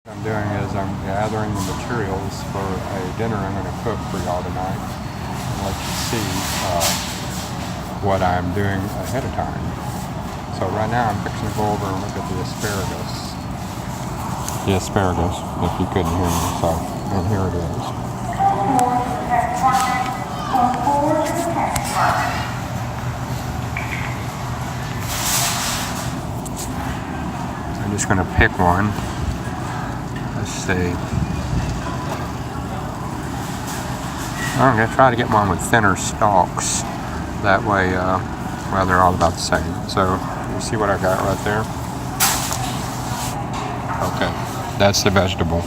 What I'm doing is I'm gathering the materials for a dinner I'm going to cook for y'all tonight and let you see what I'm doing ahead of time. So right now I'm fixing to go over and look at the asparagus. The asparagus, if you couldn't hear me. So, and here it is. I'm just going to pick one. Let's see. I'm going to try to get one with thinner stalks. That way, well, they're all about the same. So, you see what I got right there? Okay, that's the vegetable.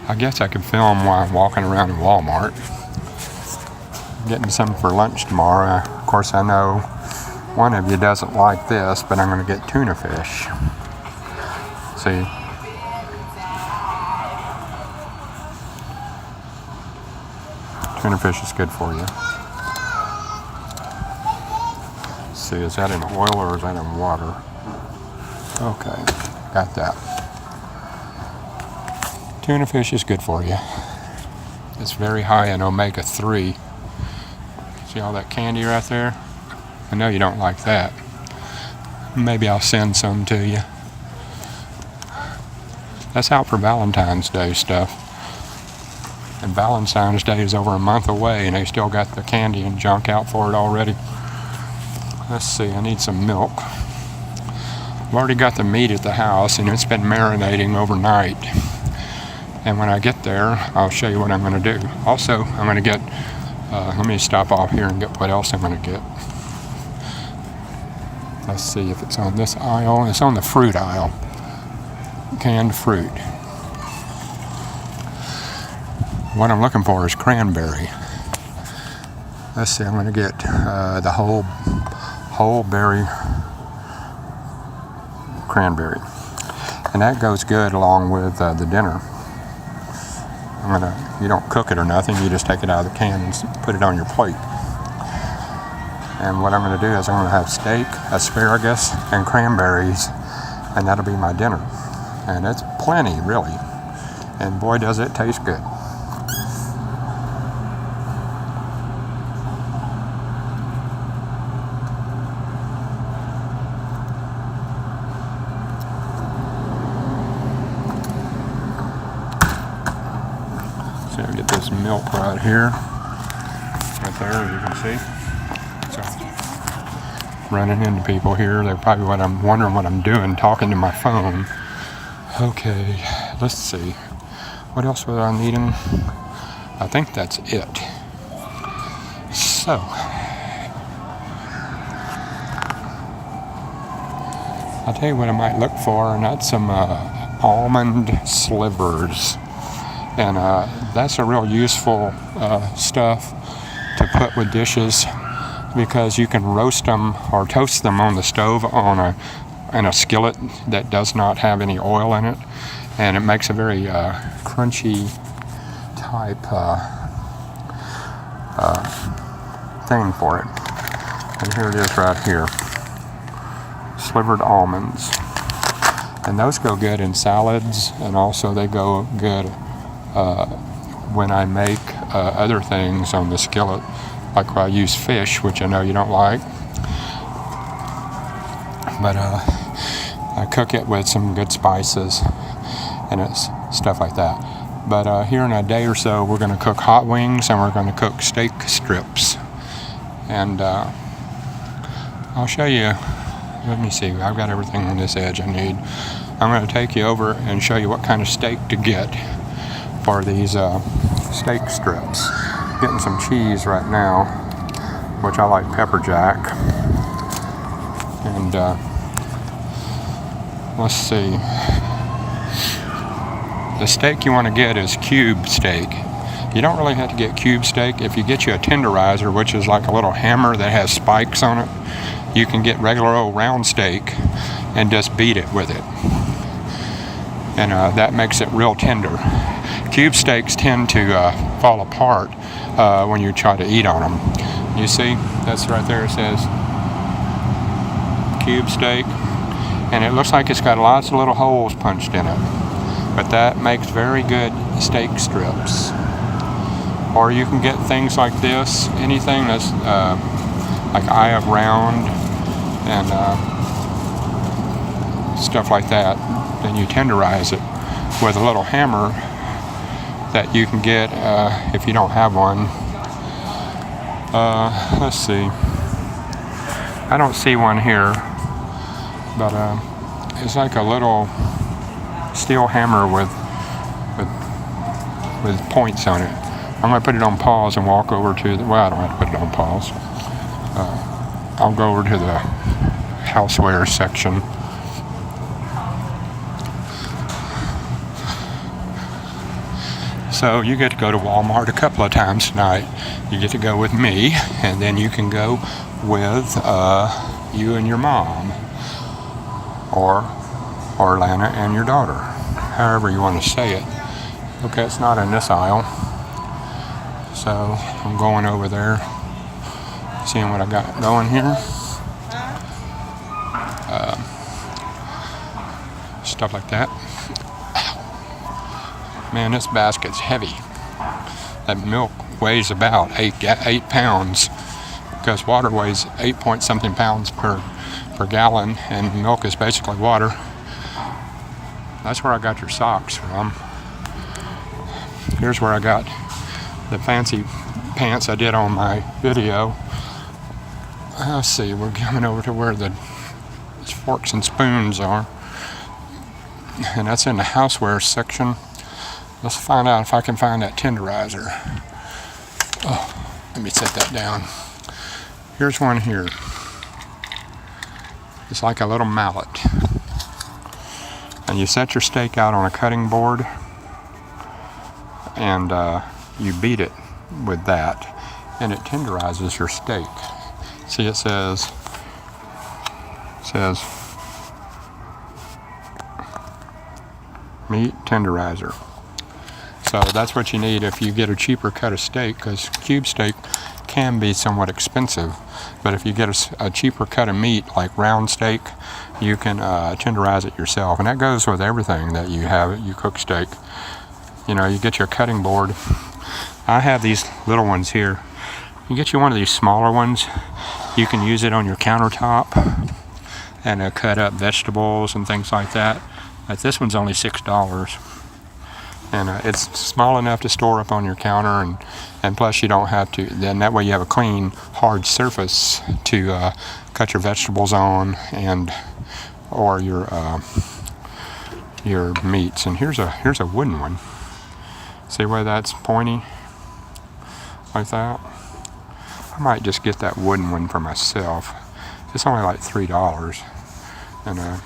I guess I could film while I'm walking around in Walmart. Getting some for lunch tomorrow. Of course, I know one of you doesn't like this, but I'm going to get tuna fish. See? Tuna fish is good for you. See, is that in oil or is that in water? Okay, got that. Tuna fish is good for you. It's very high in omega-3. See all that candy right there? I know you don't like that. Maybe I'll send some to you. That's out for Valentine's Day stuff. And Valentine's Day is over a month away and they still got the candy and junk out for it already. Let's see, I need some milk. I've already got the meat at the house and it's been marinating overnight. And when I get there, I'll show you what I'm going to do. Also, I'm going to get, let me stop off here and get what else I'm going to get. Let's see if it's on this aisle. It's on the fruit aisle. Canned fruit. What I'm looking for is cranberry. Let's see, I'm going to get the whole berry cranberry. And that goes good along with the dinner. You don't cook it or nothing, you just take it out of the can and put it on your plate. And what I'm going to do is I'm going to have steak, asparagus, and cranberries, and that'll be my dinner. And it's plenty, really. And boy, does it taste good. So I'll get this milk right here. Right there, as you can see. So, running into people here. They're probably wondering what I'm doing, talking to my phone. Okay, let's see. What else was I needing? I think that's it. So, I'll tell you what I might look for, and that's some almond slivers. And that's a real useful stuff to put with dishes because you can roast them or toast them on the stove in a skillet that does not have any oil in it, and it makes a very crunchy type thing for it. And here it is right here, slivered almonds, and those go good in salads, and also they go good when I make other things on the skillet, like when I use fish, which I know you don't like, but I cook it with some good spices and it's stuff like that. But here in a day or so, we're going to cook hot wings and we're going to cook steak strips. And I'll show you. Let me see. I've got everything on this edge I need. I'm going to take you over and show you what kind of steak to get for these steak strips. Getting some cheese right now, which I like pepper jack. And let's see. The steak you want to get is cube steak. You don't really have to get cube steak. If you get you a tenderizer, which is like a little hammer that has spikes on it, you can get regular old round steak and just beat it with it. And that makes it real tender. Cube steaks tend to fall apart when you try to eat on them. You see, that's right there, it says cube steak. and it looks like it's got lots of little holes punched in it. But that makes very good steak strips. Or you can get things like this, anything that's like eye of round and stuff like that. Then you tenderize it with a little hammer that you can get if you don't have one. Let's see. I don't see one here, but it's like a little steel hammer with points on it. I'm going to put it on pause and walk over to the, well, I don't have to put it on pause. I'll go over to the houseware section. So you get to go to Walmart a couple of times tonight. You get to go with me, and then you can go with you and your mom, or Lana and your daughter, however you want to say it. Okay, it's not in this aisle, so I'm going over there, seeing what I got going here. Stuff like that. Man, this basket's heavy. That milk weighs about 8 pounds, because water weighs 8 point something pounds per gallon, and milk is basically water. That's where I got your socks from. Here's where I got the fancy pants I did on my video. Let's see, we're coming over to where the forks and spoons are, and that's in the houseware section. Let's find out if I can find that tenderizer. Oh, let me set that down. Here's one here. It's like a little mallet. And you set your steak out on a cutting board, and you beat it with that, and it tenderizes your steak. See, it says meat tenderizer. So that's what you need if you get a cheaper cut of steak, because cube steak can be somewhat expensive. But if you get a cheaper cut of meat, like round steak, you can tenderize it yourself. And that goes with everything that you have. You cook steak. You know, you get your cutting board. I have these little ones here. You get you one of these smaller ones. You can use it on your countertop and cut up vegetables and things like that. Like this one's only $6. And it's small enough to store up on your counter, and plus you don't have to, then that way you have a clean, hard surface to cut your vegetables on, and or your meats. And here's a wooden one. See where that's pointy? Like that? I might just get that wooden one for myself. It's only like $3. And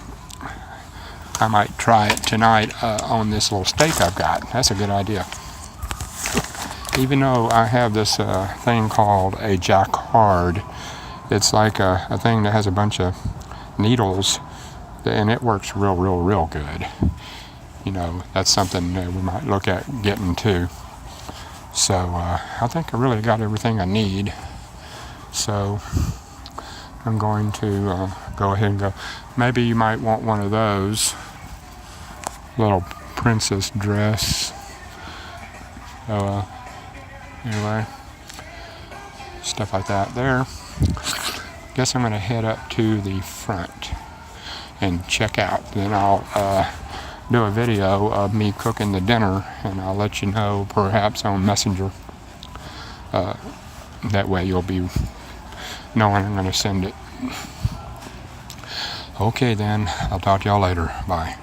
I might try it tonight on this little steak I've got. That's a good idea. Even though I have this thing called a jacquard, it's like a thing that has a bunch of needles, and it works real good. You know, that's something that we might look at getting too. So I think I really got everything I need. So I'm going to go ahead and go. Maybe you might want one of those. Little princess dress. Anyway, stuff like that there. Guess I'm going to head up to the front and check out. Then I'll do a video of me cooking the dinner, and I'll let you know perhaps on Messenger. That way you'll be knowing I'm going to send it. Okay then, I'll talk to y'all later. Bye.